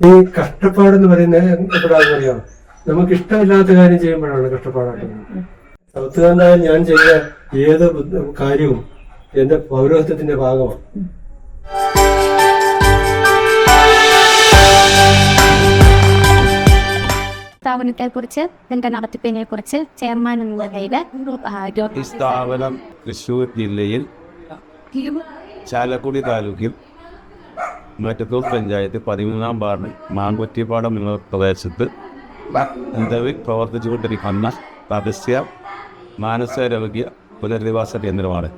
ഈ കഷ്ടപ്പാടെന്ന് പറയുന്നത് എപ്പോഴാണെന്ന് അറിയാം, നമുക്ക് ഇഷ്ടമില്ലാത്ത കാര്യം ചെയ്യുമ്പോഴാണ് കഷ്ടപ്പാടാക്കുന്നത്. സൗത്തുകാരനായ ഞാൻ ചെയ്ത ഏത് കാര്യവും എന്റെ പൗരോഹിത്യത്തിന്റെ ഭാഗമാണ്. സ്ഥാപനത്തെ കുറിച്ച്, ഇതിന്റെ നടത്തിപ്പിനെ കുറിച്ച് ചെയർമാൻ എന്ന നിലയിൽ ഈ സ്ഥാപനം തൃശ്ശൂർ ജില്ലയിൽ ചാലക്കുടി താലൂക്കിൽ മറ്റത്തൂർ പഞ്ചായത്ത് 13-ാം വാർഡ് മാങ്കുറ്റിപ്പാടം എന്ന പ്രദേശത്ത് നിലവിൽ പ്രവർത്തിച്ചുകൊണ്ടിരിക്കുന്ന തപസ്യ മാനസാരോഗ്യ പുനരധിവാസ കേന്ദ്രമാണ്.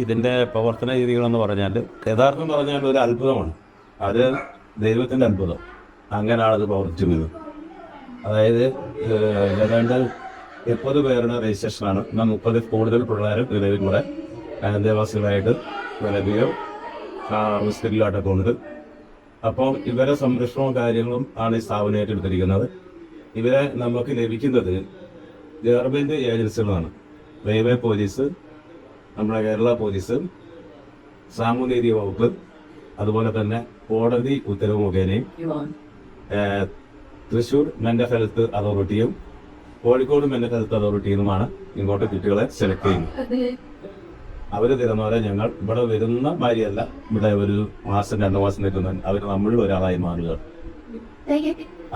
ഇതിൻ്റെ പ്രവർത്തന രീതികളെന്ന് പറഞ്ഞാൽ യഥാർത്ഥം പറഞ്ഞാൽ ഒരു അത്ഭുതമാണ്. അത് ദൈവത്തിൻ്റെ അത്ഭുതം. അങ്ങനെയാണ് അത് പ്രവർത്തിക്കുന്നത്. അതായത് ഏതാണ്ട് 30 പേരുടെ രജിസ്ട്രേഷനാണ്. എന്നാൽ 30 കൂടുതൽ പിള്ളേരും നിലവിൽ കൂടെ ദേവാസികളായിട്ട് നിലവിലും ഹോസ്പിറ്റലിലായിട്ടൊക്കെ ഉണ്ട്. അപ്പോൾ ഇവരെ സംരക്ഷണവും കാര്യങ്ങളും ആണ് ഈ സ്ഥാപനം ഏറ്റെടുത്തിരിക്കുന്നത്. ഇവരെ നമുക്ക് ലഭിക്കുന്നത് ഗവൺമെൻറ് ഏജൻസികളാണ്. റെയിൽവേ പോലീസ്, നമ്മുടെ കേരള പോലീസ്, സാമൂഹ്യനീതി വകുപ്പ്, അതുപോലെ തന്നെ കോടതി ഉത്തരവ് മുഖേനയും തൃശ്ശൂർ മെന്റൽ ഹെൽത്ത് അതോറിറ്റിയും കോഴിക്കോട് മെന്റൽ ഹെൽത്ത് അതോറിറ്റിയുമാണ് ഇങ്ങോട്ട് കുട്ടികളെ സെലക്ട് ചെയ്യുന്നത്. അവർ തരുന്നവരെ ഞങ്ങൾ ഇവിടെ വരുന്ന മാതിരിയല്ല, ഇവിടെ ഒരു മാസം 2 മാസം നിൽക്കുന്ന അവർ നമ്മളിൽ ഒരാളായി മാറുക.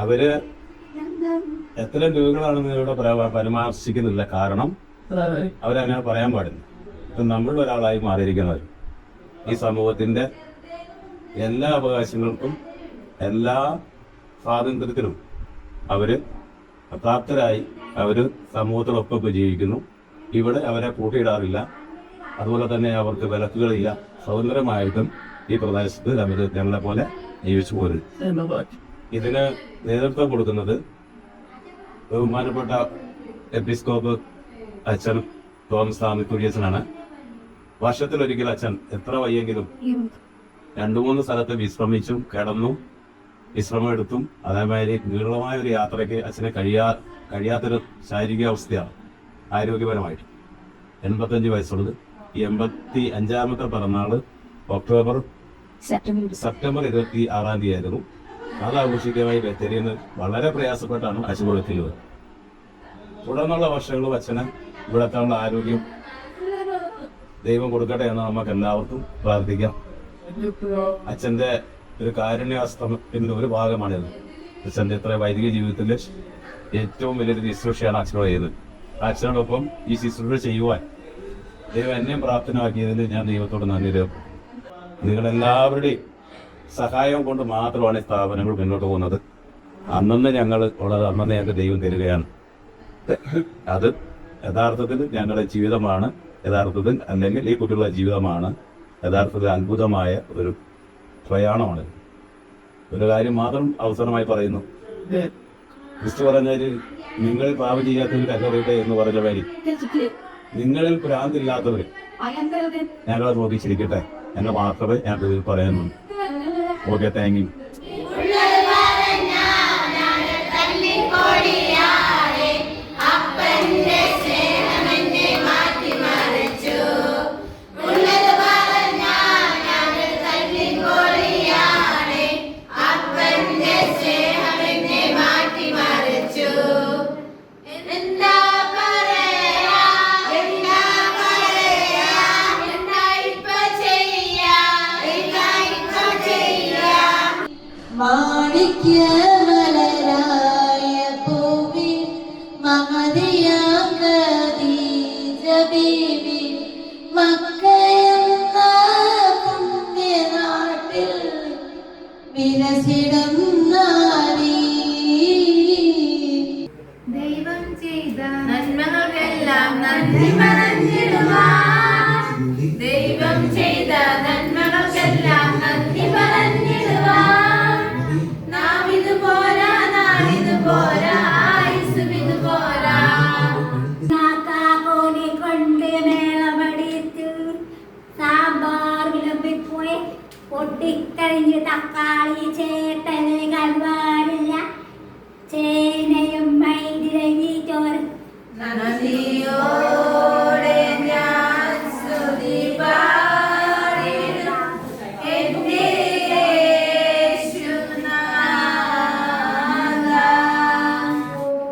അവര് എത്ര രൂപകളാണെന്ന് ഇവിടെ പരാമർശിക്കുന്നില്ല. കാരണം അവരങ്ങനെ പറയാൻ പാടില്ല. നമ്മളിൽ ഒരാളായി മാറിയിരിക്കുന്നവർ ഈ സമൂഹത്തിന്റെ എല്ലാ അവകാശങ്ങൾക്കും എല്ലാ സ്വാതന്ത്ര്യത്തിനും അവര് പ്രാപ്തരായി അവര് സമൂഹത്തിനൊപ്പം ജീവിക്കുന്നു. ഇവിടെ അവരെ കൂട്ടിയിടാറില്ല. അതുപോലെ തന്നെ അവർക്ക് വിലക്കുകളില്ല. സ്വതന്ത്രമായിട്ടും ഈ പ്രദേശത്ത് അവര് ഞങ്ങളെ പോലെ ജീവിച്ചു പോരും. ഇതിന് നേതൃത്വം കൊടുക്കുന്നത് ബഹുമാനപ്പെട്ട എപ്പിസ്കോപ്പ് അച്ഛൻ തോമസ് താമിക്കുര്യച്ചനാണ്. വർഷത്തിലൊരിക്കൽ അച്ഛൻ എത്ര വയ്യെങ്കിലും 2-3 സ്ഥലത്ത് വിശ്രമിച്ചും കിടന്നും വിശ്രമം എടുത്തും അതേമാതിരി നീളമായ ഒരു യാത്രയ്ക്ക് അച്ഛനെ കഴിയാത്തൊരു ശാരീരികാവസ്ഥയാണ് ആരോഗ്യപരമായിട്ട്. 85 വയസ്സുള്ളത്. ഈ 85ാമത്തെ പിറന്നാള് സെപ്റ്റംബർ 26-ാം തീയതി ആയിരുന്നു. അത് ആഘോഷിക്കാനായി ബത്തേരിന്ന് വളരെ പ്രയാസപ്പെട്ടാണ് അച്ഛൻ കൊടുത്തിരുന്നത്. തുടർന്നുള്ള വർഷങ്ങളും അച്ഛന് ഇവിടത്തുള്ള ആരോഗ്യം ദൈവം കൊടുക്കട്ടെ എന്ന് നമുക്ക് എല്ലാവർക്കും പ്രാർത്ഥിക്കാം. അച്ഛന്റെ ഒരു കാരുണ്യാസ്ത്രത്തിന്റെ ഒരു ഭാഗമാണിത്. അച്ഛന്റെ ഇത്ര വൈദിക ജീവിതത്തില് ഏറ്റവും വലിയൊരു ശുശ്രൂഷയാണ് അച്ഛനോട് ചെയ്തത്. അച്ഛനോടൊപ്പം ഈ ശുശ്രൂഷ ചെയ്യുവാൻ ദൈവം എന്നെയും പ്രാപ്തനാക്കിയതിൽ ഞാൻ ദൈവത്തോട് നന്ദി രേഖപ്പെടുത്തുന്നു. നിങ്ങളെല്ലാവരുടെയും സഹായം കൊണ്ട് മാത്രമാണ് ഈ സ്ഥാപനങ്ങൾ മുന്നോട്ട് പോകുന്നത്. അന്നന്ന് ഞങ്ങൾ ഉള്ളത് അന്നന്ന് ഞങ്ങൾക്ക് ദൈവം തരികയാണ്. അത് യഥാർത്ഥത്തിൽ ഞങ്ങളുടെ ജീവിതമാണ്. യഥാർത്ഥത്തിൽ അല്ലെങ്കിൽ ഈ കുട്ടികളുടെ ജീവിതമാണ്. യഥാർത്ഥത്തിൽ അത്ഭുതമായ ഒരു പ്രയാണമാണ്. ഒരു കാര്യം മാത്രം അവസരമായി പറയുന്നു. ക്രിസ്തു പറഞ്ഞാൽ നിങ്ങളിൽ പാപം ചെയ്യാത്തവർ കല്ലറിയട്ടെ എന്ന് പറഞ്ഞ വരി, നിങ്ങളിൽ ഭ്രാന്തില്ലാത്തവർ ഞങ്ങളെ നോക്കിച്ചിരിക്കട്ടെ എന്ന് മാത്രമേ ഞാൻ പറയാനുള്ളൂ. Okay, thank you. ദൈവം ചെയ്ത നന്മകൾക്കെല്ലാം നന്ദി പറഞ്ഞിടുവാൻ, ദൈവം ചെയ്ത നന്മകൾക്കെല്ലാം നന്ദി പറഞ്ഞിടുവാൻ. നാം ഇത് പോരാ, നാളിത് പോരാ, ആയുസ്സും ഇത് പോരാ. കൊണ്ട് മേളമ നന്ദിയോടെ ഞാൻ സ്തുതി പാടിടും എന്റെ യേശുനാഥാ.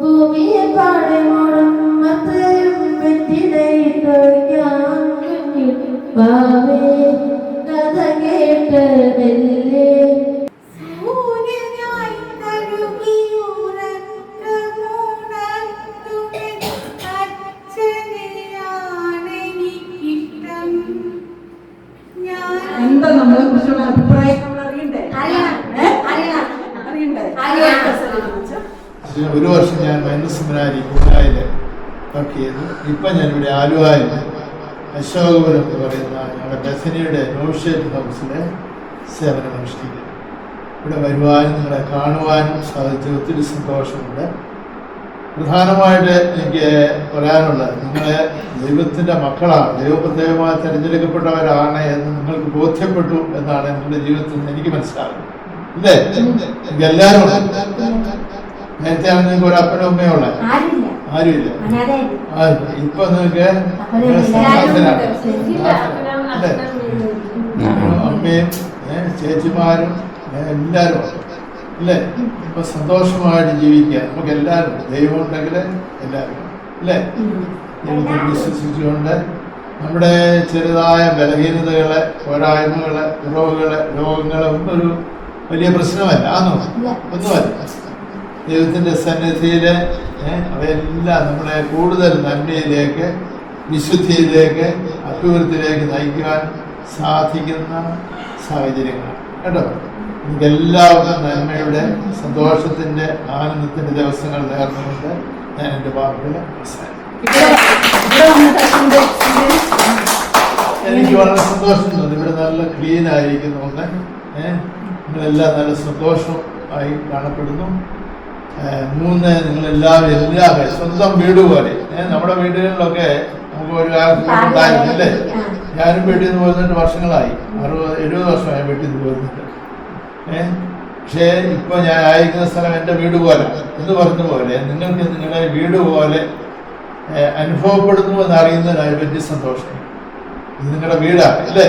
ഭൂമിയെ പാടമോടും മത്തയും വെറ്റിലയിട്ട് ഞാൻ മുന്നിൽ വാവേ കഥ കേട്ടതല്ലേ. സൂര്യനായി തഴുകിയുറക്കമുണർത്തുമെൻ അച്ഛനെയാണെനിക്കിഷ്ടം. എന്താ നമ്മളെ കുറിച്ചുള്ള അഭിപ്രായം നമ്മൾ അറിയണ്ടേ? ഒരു വർഷം ഞാൻ മൈനസ് സെമിനാരി കുണ്ടായിൽ വർക്ക് ചെയ്തു. ഇപ്പം ഞാനിവിടെ ആലുവായിൽ അശോകപുരം എന്ന് പറയുന്ന ഞങ്ങളുടെ ബെസനിയുടെ നോഷേറ്റ് ഹൗസിലെ സേവനം അനുഷ്ഠിക്കുന്നു. ഇവിടെ വരുവാനും നിങ്ങളെ കാണുവാനും സാധിച്ച ഒത്തിരി സന്തോഷമുണ്ട്. പ്രധാനമായിട്ട് എനിക്ക് പറയാനുള്ളത്, നിങ്ങളെ ദൈവത്തിൻ്റെ മക്കളാണ്, ദൈവപ്രത്യേകമായി തിരഞ്ഞെടുക്കപ്പെട്ടവരാണ് എന്ന് നിങ്ങൾക്ക് ബോധ്യപ്പെട്ടു എന്നാണ് നിങ്ങളുടെ ജീവിതത്തിൽ നിന്ന് എനിക്ക് മനസ്സിലാകുന്നത്. ഇല്ലേ? നിങ്ങൾക്ക് എല്ലാവരും നേരത്തെയാണ് നിങ്ങൾക്ക് ഒരു അപ്പനും അമ്മയും ഉള്ളത്? ആരുമില്ല. ഇപ്പൊ നിങ്ങൾക്ക് അമ്മയും ചേച്ചിമാരും എല്ലാവരും അല്ലേ? ഇപ്പൊ സന്തോഷമായിട്ട് ജീവിക്കുക നമുക്ക് എല്ലാവരും. ദൈവം ഉണ്ടെങ്കിൽ എല്ലാവരും അല്ലേ? ദൈവത്തിൽ വിശ്വസിച്ചുകൊണ്ട് നമ്മുടെ ചെറുതായ ബലഹീനതകളെ, പോരായ്മകളെ, കുറവുകളെ, രോഗങ്ങളെ ഒന്നും ഒരു വലിയ പ്രശ്നമല്ല. ആണോ? ഒന്നുമല്ല. ദൈവത്തിൻ്റെ സന്നിധിയിൽ അവയെല്ലാം നമ്മളെ കൂടുതൽ നന്മയിലേക്ക്, വിശുദ്ധിയിലേക്ക്, അഭിവൃദ്ധിയിലേക്ക് നയിക്കുവാൻ സാധിക്കുന്ന സാഹചര്യങ്ങളാണ് കേട്ടോ. നമുക്ക് എല്ലാവർക്കും നന്മയുടെ, സന്തോഷത്തിൻ്റെ, ആനന്ദത്തിൻ്റെ ദിവസങ്ങൾ നേർന്നുകൊണ്ട് ഞാൻ എൻ്റെ വാക്കുകൾ അവസാനിക്കും. എനിക്ക് വളരെ സന്തോഷം തോന്നി. ഇവിടെ നല്ല ക്ലീൻ ആയിരിക്കുന്നുണ്ട്. നിങ്ങളെല്ലാം നല്ല സന്തോഷമായി കാണപ്പെടുന്നു. നിങ്ങളെല്ലാവരും സ്വന്തം വീട് പോലെ. നമ്മുടെ വീടുകളിലൊക്കെ നമുക്ക് ഒരു കാലത്ത് ഉണ്ടായിരുന്നില്ലേ? ഞാനും വീട്ടിൽ നിന്ന് പോയിരുന്നിട്ട് വർഷങ്ങളായി, 60-70 വർഷമായി വീട്ടിൽ നിന്ന് പോയിരുന്നിട്ട്. പക്ഷേ ഇപ്പൊ ഞാൻ ആയിരിക്കുന്ന സ്ഥലം എൻ്റെ വീട് പോലെ എന്ന് പറഞ്ഞ പോലെ നിങ്ങൾക്ക് നിങ്ങളുടെ വീട് പോലെ അനുഭവപ്പെടുന്നു എന്നറിയുന്നതിനായി വലിയ സന്തോഷം. ഇത് നിങ്ങളുടെ വീടാണ് അല്ലേ?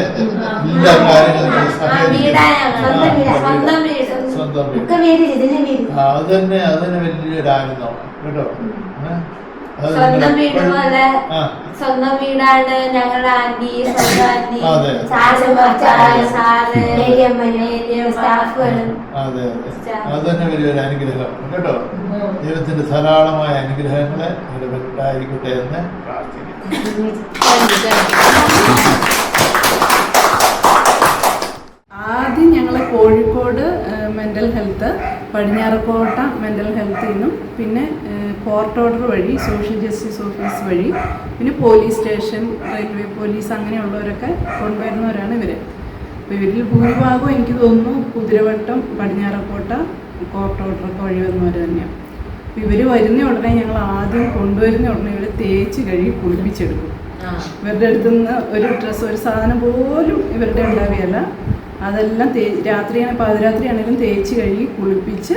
എല്ലാ കാര്യങ്ങളും സ്വന്തം വീട്. അത് തന്നെ വലിയൊരു ആനന്ദമാണ് കേട്ടോ. സ്വന്തം വീട് പോലെ സ്വന്തം വീടാണ് ഞങ്ങളുടെ ആന്റി, സ്വന്തം ആന്റി, സ്റ്റാഫുകളും. അതെ അത് തന്നെ വലിയൊരു അനുഗ്രഹമാണ് കേട്ടോ. ദൈവത്തിന്റെ ധാരാളമായ അനുഗ്രഹങ്ങളെ ഉണ്ടായിരിക്കട്ടെ എന്ന് പ്രാർത്ഥിക്കുന്നു. ആദ്യം ഞങ്ങൾ കോഴിക്കോട് മെൻ്റൽ ഹെൽത്ത്, പടിഞ്ഞാറക്കോട്ട മെൻ്റൽ ഹെൽത്തിൽ നിന്നും, പിന്നെ കോർട്ട് ഓർഡർ വഴി സോഷ്യൽ ജസ്റ്റിസ് ഓഫീസ് വഴി, പിന്നെ പോലീസ് സ്റ്റേഷൻ, റെയിൽവേ പോലീസ് അങ്ങനെയുള്ളവരൊക്കെ കൊണ്ടുവരുന്നവരാണ് ഇവർ. അപ്പോൾ ഇവരിൽ ഭൂരിഭാഗവും എനിക്ക് തോന്നുന്നു കുതിരവട്ടം, പടിഞ്ഞാറക്കോട്ട, കോർട്ട് ഓർഡറൊക്കെ വഴി വന്നവർ തന്നെയാണ്. അപ്പോൾ ഇവർ വരുന്ന ഉടനെ ഞങ്ങൾ ആദ്യം കൊണ്ടുവരുന്ന ഉടനെ ഇവർ തേച്ച് കഴുകി കുളിപ്പിച്ചെടുക്കും. ഇവരുടെ അടുത്തുനിന്ന് ഒരു ഡ്രസ്സ്, ഒരു സാധനം പോലും ഇവരുടെ ഉണ്ടാവുകയല്ല. അതെല്ലാം രാത്രിയാണ്, പാതിരാത്രിയാണെങ്കിലും തേച്ച് കഴുകി കുളിപ്പിച്ച്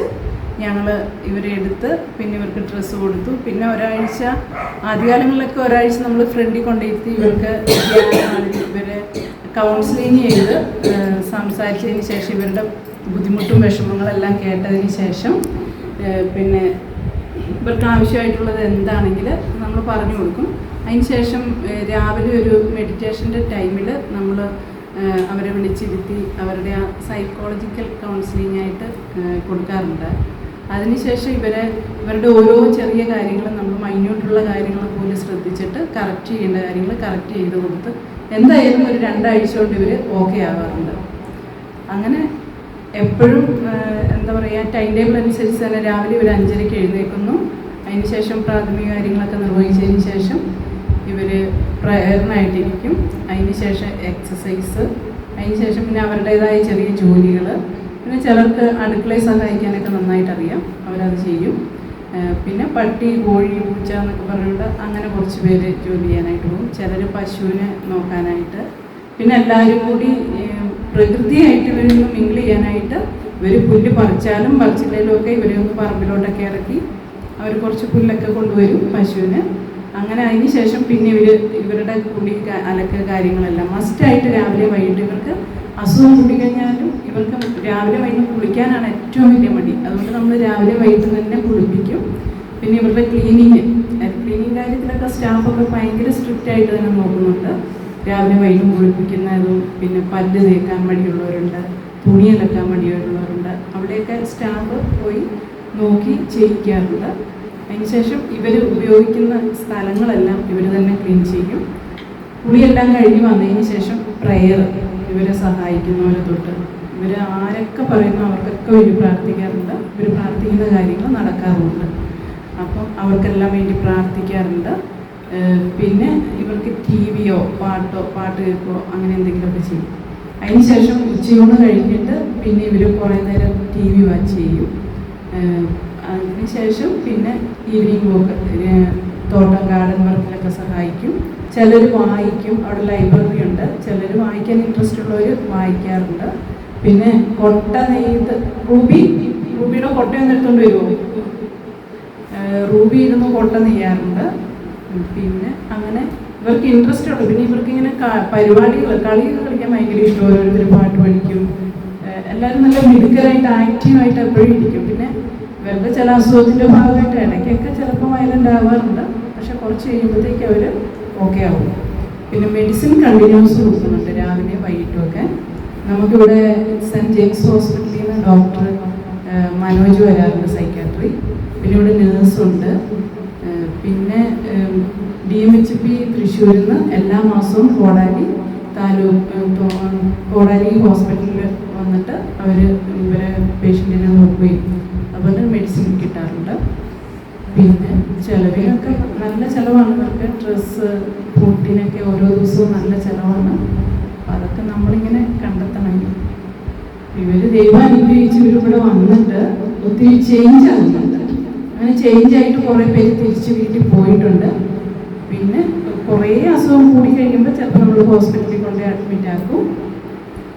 ഞങ്ങൾ ഇവരെ എടുത്ത് പിന്നെ ഇവർക്ക് ഡ്രസ്സ് കൊടുത്തു. പിന്നെ ഒരാഴ്ച, ആദ്യകാലങ്ങളിലൊക്കെ ഒരാഴ്ച നമ്മൾ ഫ്രണ്ടിൽ കൊണ്ടിരുത്തി ഇവർക്ക് ഇവരെ കൗൺസിലിങ് ചെയ്ത് സംസാരിച്ചതിന് ശേഷം ഇവരുടെ ബുദ്ധിമുട്ടും വിഷമങ്ങളെല്ലാം കേട്ടതിന് ശേഷം പിന്നെ ഇവർക്ക് ആവശ്യമായിട്ടുള്ളത് എന്താണെങ്കിൽ നമ്മൾ പറഞ്ഞു കൊടുക്കും. അതിന് ശേഷം രാവിലെ ഒരു മെഡിറ്റേഷൻ്റെ ടൈമിൽ നമ്മൾ അവരെ വിളിച്ചിരുത്തി അവരുടെ ആ സൈക്കോളജിക്കൽ കൗൺസിലിംഗ് ആയിട്ട് കൊടുക്കാറുണ്ട്. അതിനുശേഷം ഇവരുടെ ഓരോ ചെറിയ കാര്യങ്ങളും നമ്മൾ മൈന്യൂട്ടുള്ള കാര്യങ്ങൾ പോലും ശ്രദ്ധിച്ചിട്ട് കറക്റ്റ് ചെയ്യേണ്ട കാര്യങ്ങൾ കറക്റ്റ് ചെയ്ത് കൊടുത്ത് എന്തായാലും ഒരു 2 ആഴ്ച കൊണ്ട് ഇവർ ഓക്കെ ആവാറുണ്ട്. അങ്ങനെ എപ്പോഴും എന്താ പറയുക, ടൈം ടേബിൾ അനുസരിച്ച് തന്നെ രാവിലെ ഒരു 5:30 എഴുന്നേൽക്കുന്നു. അതിനുശേഷം പ്രാഥമിക കാര്യങ്ങളൊക്കെ നിർവഹിച്ചതിന് ശേഷം ഇവർ പ്രയറിനായിട്ടിരിക്കും. അതിന് ശേഷം എക്സസൈസ്, അതിന് ശേഷം പിന്നെ അവരുടേതായ ചെറിയ ജോലികൾ, പിന്നെ ചിലർക്ക് അടുക്കളയിൽ സഹായിക്കാനൊക്കെ നന്നായിട്ട് അറിയാം, അവരത് ചെയ്യും. പിന്നെ പട്ടി, കോഴി, പൂച്ച എന്നൊക്കെ പറഞ്ഞുകൊണ്ട് അങ്ങനെ കുറച്ച് പേര് ജോലി ചെയ്യാനായിട്ട് പോകും. ചിലർ പശുവിനെ നോക്കാനായിട്ട്. പിന്നെ എല്ലാവരും കൂടി പ്രകൃതിയായിട്ട് ഇവരൊന്ന് മിങ്കിൾ ചെയ്യാനായിട്ട് ഇവർ പുല്ല് പറിച്ചാലും പറിച്ചില്ലെങ്കിലും ഒക്കെ ഇവരെ ഒന്ന് പറമ്പിലോട്ടൊക്കെ ഇറക്കി അവർ കുറച്ച് പുല്ലൊക്കെ കൊണ്ടുവരും പശുവിന്. അങ്ങനെ അതിന് ശേഷം പിന്നെ ഇവരുടെ കുളി അലക്ക് കാര്യങ്ങളെല്ലാം മസ്റ്റായിട്ട് രാവിലെ വൈകിട്ട് ഇവർക്ക് അസുഖം കൂടിക്കഴിഞ്ഞാലും ഇവർക്ക് രാവിലെ വൈകിട്ട് കുളിക്കാനാണ് ഏറ്റവും വലിയ മടി. അതുകൊണ്ട് നമ്മൾ രാവിലെ വൈകിട്ട് തന്നെ കുളിപ്പിക്കും. പിന്നെ ഇവരുടെ ക്ലീനിങ് കാര്യത്തിലൊക്കെ സ്റ്റാഫൊക്കെ ഭയങ്കര സ്ട്രിക്റ്റ് ആയിട്ട് തന്നെ നോക്കുന്നുണ്ട്. രാവിലെ വൈകിട്ട് കുളിപ്പിക്കുന്നതും പിന്നെ പല്ല് തേക്കാൻ മടിയുള്ളവരുണ്ട്, തുണി അലക്കാൻ മടിയുള്ളവരുണ്ട്. അവിടെയൊക്കെ സ്റ്റാഫ് പോയി നോക്കി ചെയ്യിക്കാറുണ്ട്. അതിനുശേഷം ഇവർ ഉപയോഗിക്കുന്ന സ്ഥലങ്ങളെല്ലാം ഇവർ തന്നെ ക്ലീൻ ചെയ്യും. കുളിയെല്ലാം കഴിഞ്ഞ് വന്നതിന് ശേഷം പ്രെയർ ഇവരെ സഹായിക്കുന്നവരെ തൊട്ട് ഇവർ ആരൊക്കെ പറയുന്നു അവർക്കൊക്കെ ഇവർ പ്രാർത്ഥിക്കാറുണ്ട്. ഇവർ പ്രാർത്ഥിക്കുന്ന കാര്യങ്ങൾ നടക്കാറുണ്ട്. അപ്പം അവർക്കെല്ലാം വേണ്ടി പ്രാർത്ഥിക്കാറുണ്ട്. പിന്നെ ഇവർക്ക് ടിവിയോ പാട്ട് കേൾക്കോ അങ്ങനെ എന്തെങ്കിലുമൊക്കെ ചെയ്യും. അതിനുശേഷം ഉച്ചയൂണ് കഴിഞ്ഞിട്ട് പിന്നെ ഇവർ കുറേ നേരം TV വാച്ച് ചെയ്യും. അതിനുശേഷം പിന്നെ ഈവനിങ് വോക്ക് തോട്ടം ഗാർഡൻ വർക്കിലൊക്കെ സഹായിക്കും. ചിലർ വായിക്കും, അവിടെ ലൈബ്രറി ഉണ്ട്. ചിലർ വായിക്കാൻ ഇൻട്രസ്റ്റ് ഉള്ളവർ വായിക്കാറുണ്ട്. പിന്നെ കൊട്ട നെയ്ത് റൂബിയുടെ കൊട്ടയൊന്നും എടുത്തുകൊണ്ട് വരുമോ? റൂബി ഇരുന്ന് കൊട്ട നെയ്യാറുണ്ട്. പിന്നെ അങ്ങനെ ഇവർക്ക് ഇൻട്രസ്റ്റ് ഉണ്ട്. പിന്നെ ഇവർക്ക് ഇങ്ങനെ കളികൾ കളിക്കാൻ ഭയങ്കര ഇഷ്ടം. ഓരോരുത്തർ പാട്ട് പഠിക്കും. എല്ലാവരും നല്ല മിടുക്കരായിട്ട് ആക്റ്റീവായിട്ട് എപ്പോഴും ഇരിക്കും. പിന്നെ ഇവരുടെ ചില അസുഖത്തിൻ്റെ ഭാഗമായിട്ട് ഇടയ്ക്കൊക്കെ ചിലപ്പോൾ വയലൻ്റ് ആവാറുണ്ട്. പക്ഷെ കുറച്ച് കഴിയുമ്പോഴത്തേക്ക് അവർ ഓക്കെ ആവും. പിന്നെ മെഡിസിൻ കണ്ടിന്യൂസ് കൊടുക്കുന്നുണ്ട് രാവിലെ വൈകിട്ടുമൊക്കെ. നമുക്കിവിടെ സെൻറ്റ് ജെയിംസ് ഹോസ്പിറ്റലിൽ നിന്ന് ഡോക്ടർ മനോജ് വരാറുണ്ട്, സൈക്കാട്രി. പിന്നെ ഇവിടെ നേഴ്സുണ്ട്. പിന്നെ DMHP തൃശ്ശൂരിൽ നിന്ന് എല്ലാ മാസവും കോടാലി ഹോസ്പിറ്റലിൽ വന്നിട്ട് അവർ ഇവരെ പേഷ്യൻറ്റിനെ നോക്കുകയും അതുപോലെ മെഡിസിൻ കിട്ടാറുണ്ട്. പിന്നെ ചിലവിനൊക്കെ നല്ല ചിലവാണ്. ഇവർക്ക് ഡ്രസ്സ് ഫുഡിനൊക്കെ ഓരോ ദിവസവും നല്ല ചിലവാണ്. അപ്പം അതൊക്കെ നമ്മളിങ്ങനെ കണ്ടെത്തണം. ഇവർ ദൈവം അനുഗ്രഹിച്ച് ഇവരിവിടെ വന്നിട്ട് ഒത്തിരി ചേഞ്ച് ആകുന്നുണ്ട്. അങ്ങനെ ചേഞ്ചായിട്ട് കുറേ പേര് തിരിച്ച് വീട്ടിൽ പോയിട്ടുണ്ട്. പിന്നെ കുറേ അസുഖം കൂടി കഴിയുമ്പോൾ ചിലപ്പോൾ നമ്മൾ ഹോസ്പിറ്റലിൽ കൊണ്ട് അഡ്മിറ്റ് ആക്കും.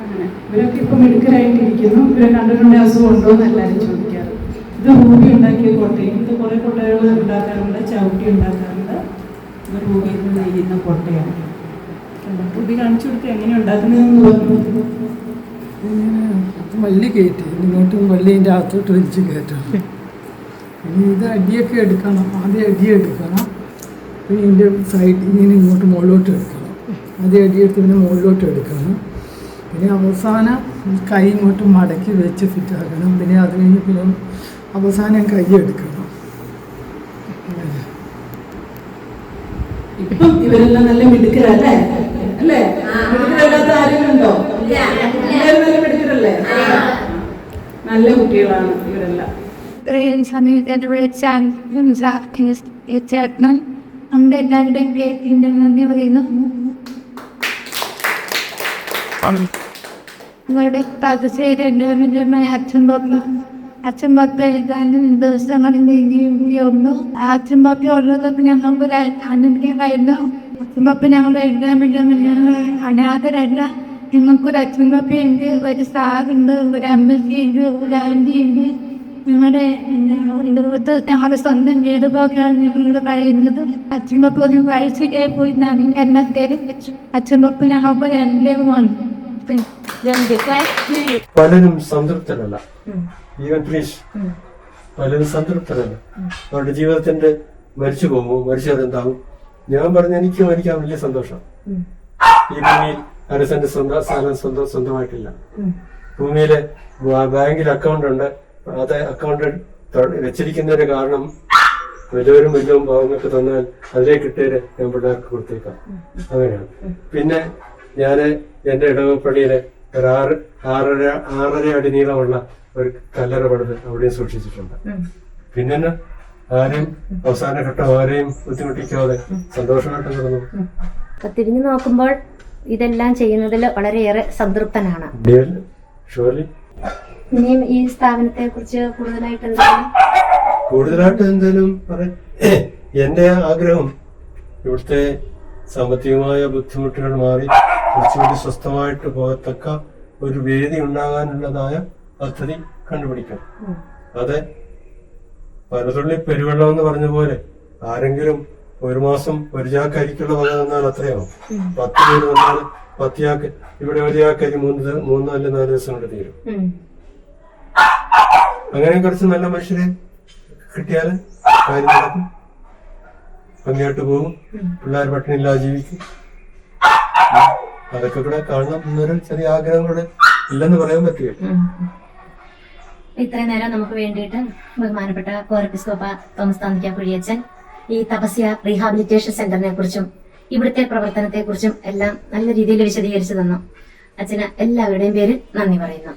അങ്ങനെ ഇവരൊക്കെ ഇപ്പോൾ മെഡിക്കലായിട്ടിരിക്കുന്നു. ഇവരെ കണ്ടിട്ടുണ്ട് അസുഖം ഉണ്ടോ എന്ന് എല്ലാവരും ചോദിക്കാറ്. ഇത് റൂബി ഉണ്ടാക്കിയ കോട്ടയും ഇത് കുറേ കോട്ടകൾ ഉണ്ടാക്കാറുണ്ട്, ചവിട്ടി ഉണ്ടാക്കാറുണ്ട്. ഇത് റൂബിയിൽ നിന്ന് നെയ്യുന്ന കോട്ടയാണ്. റൂബി കാണിച്ചു കൊടുത്ത് എങ്ങനെ ഉണ്ടാക്കുന്നതെന്ന് പറഞ്ഞു. വള്ളി കയറ്റി ഇങ്ങോട്ട് വള്ളീൻ്റെ അകത്തോട്ട് വലിച്ച് കയറ്റണം. പിന്നെ ഇത് അടിയൊക്കെ എടുക്കണം. ആദ്യം അടിയെടുക്കണം. പിന്നെ ഇതിൻ്റെ സൈഡ് ഇങ്ങനെ ഇങ്ങോട്ട് മുകളിലോട്ട് എടുക്കണം. ആദ്യം അടിയെടുത്ത് പിന്നെ മുകളിലോട്ട് എടുക്കണം. പിന്നെ അവസാനം കൈ ഇങ്ങോട്ട് മടക്കി വെച്ച് ഫിറ്റാക്കണം. പിന്നെ അത് കഴിഞ്ഞ് പിന്നെ അവസാനം കൈ എടുക്കണം. ഇപ്പം ഇവരെല്ലാം നല്ല മിടുക്കരല്ലേ? അല്ലേ? മിടുക്കരല്ലാത്ത ആരെങ്കിലും ഉണ്ടോ? എല്ലാവരും നല്ല മിടുക്കരല്ലേ? നല്ല കുട്ടികളാണ് ഇവരെല്ലാം. നമ്മുടെ എല്ലാവരുടെയും പേരിൻ്റെ നന്ദി പറയുന്നു. നിങ്ങളുടെ അച്ഛൻ പപ്പ എഴുതാനും ദിവസങ്ങളിൽ എഴുതിയുള്ളൂ. അച്ഛൻ പപ്പ ഉള്ളതൊക്കെ ഞങ്ങൾക്ക് അനുഗ്രഹമായിരുന്നു. അച്ഛൻ പപ്പ ഞങ്ങൾ എഴുതാൻ വേണ്ടി അനാഥരല്ല. ഞങ്ങൾക്കൊരു അച്ഛൻ പപ്പയുണ്ട്, ഒരു സാറുണ്ട്, ഒരു അമ്മച്ചിയുണ്ട്, ഒരു ആൻറ്റിയുണ്ട്. ഞങ്ങളുടെ ഞങ്ങളുടെ സ്വന്തം വീട് പോലെയാണ് ഞങ്ങൾ പറയുന്നത്. അച്ഛൻ പപ്പ ഒരു വയസ്സിലേ പോയി എന്നത്തേക്ക് അച്ഛൻ പപ്പ ഞങ്ങൾക്ക് രണ്ടേമാണ്. പലരും സംതൃപ്തരല്ല. ഈവൻ പ്ലീസ് പലരും സംതൃപ്തരല്ല. അവരുടെ ജീവിതത്തിന്റെ മരിച്ചു പോകുമോ, മരിച്ചതെന്താവും. ഞാൻ പറഞ്ഞ എനിക്ക് മരിക്കാൻ വലിയ സന്തോഷം. ഈ ഭൂമിയിൽ അരസന്റെ സ്ഥലം സ്വന്തമായിട്ടില്ല. ഭൂമിയിലെ ബാങ്കിൽ അക്കൗണ്ട് ഉണ്ട്. അത് അക്കൗണ്ട് വെച്ചിരിക്കുന്നതിന്റെ കാരണം വലിയവരും വലിയവും ഭാവങ്ങൾക്ക് തന്നാൽ അതിലേക്ക് ഇട്ടേര് ഞാൻ പിള്ളേർക്ക് കൊടുത്തേക്കാം. അങ്ങനെയാണ്. പിന്നെ ഞാൻ എന്റെ ഇടവപ്പള്ളിയിലെ ഒരു 6.5 അടി നീളമുള്ള ഒരു കല്ലറ പണിത് അവിടെയും സൂക്ഷിച്ചിട്ടുണ്ട്. പിന്നെ ആരെയും അവസാന ഘട്ടം ആരെയും ബുദ്ധിമുട്ടിക്കാതെ സന്തോഷമായിട്ട് നടന്നു. തിരിഞ്ഞു നോക്കുമ്പോൾ ഇതെല്ലാം ചെയ്യുന്നതിൽ വളരെയേറെ സംതൃപ്തനാണ്. ഇനിയും ഈ സ്ഥാപനത്തെ കുറിച്ച് കൂടുതലായിട്ട് എന്തായാലും എന്റെ ആഗ്രഹം ഇവിടുത്തെ സാമ്പത്തികമായ ബുദ്ധിമുട്ടുകൾ മാറി കുറച്ചുകൂടി സ്വസ്ഥമായിട്ട് പോകത്തക്ക ഒരു വേദി ഉണ്ടാകാനുള്ളതായ പദ്ധതി കണ്ടുപിടിക്കണം. അത് പലതുള്ളി പെരുവെള്ളം എന്ന് പറഞ്ഞ പോലെ ആരെങ്കിലും ഒരു മാസം ഒരു ചാക്കരിക്കുള്ള വക തന്നാൽ അത്രയാവും. 10 പേര് വന്നാൽ 10 ചാക്ക്. ഇവിടെ ഒരു ചാക്കരി 3 അല്ല 4 ദിവസം കൊണ്ട് തീരും. അങ്ങനെ കുറച്ച് നല്ല മനുഷ്യരെ കിട്ടിയാൽ കാര്യം നടക്കും. ഭംഗിയായിട്ട് പോകും. പിള്ളേർ പട്ടിണിയില്ലാതെ ജീവിക്കും. അതൊക്കെ കൂടെ കാണണം എന്നൊരു ചെറിയ ആഗ്രഹം കൂടെ ഇല്ലെന്ന് പറയാൻ പറ്റുക. ഇത്രയും നേരം നമുക്ക് വേണ്ടിയിട്ട് ബഹുമാനപ്പെട്ട കോറെപ്പിസ്കോപ്പ തോമസ് താന്നിക്ക കുഴിയച്ചൻ ഈ തപസ്യ റീഹാബിലിറ്റേഷൻ സെന്ററിനെ കുറിച്ചും ഇവിടുത്തെ പ്രവർത്തനത്തെ കുറിച്ചും എല്ലാം നല്ല രീതിയിൽ വിശദീകരിച്ചു തന്നു. അച്ഛന് എല്ലാവരുടെയും പേരിൽ നന്ദി പറയുന്നു.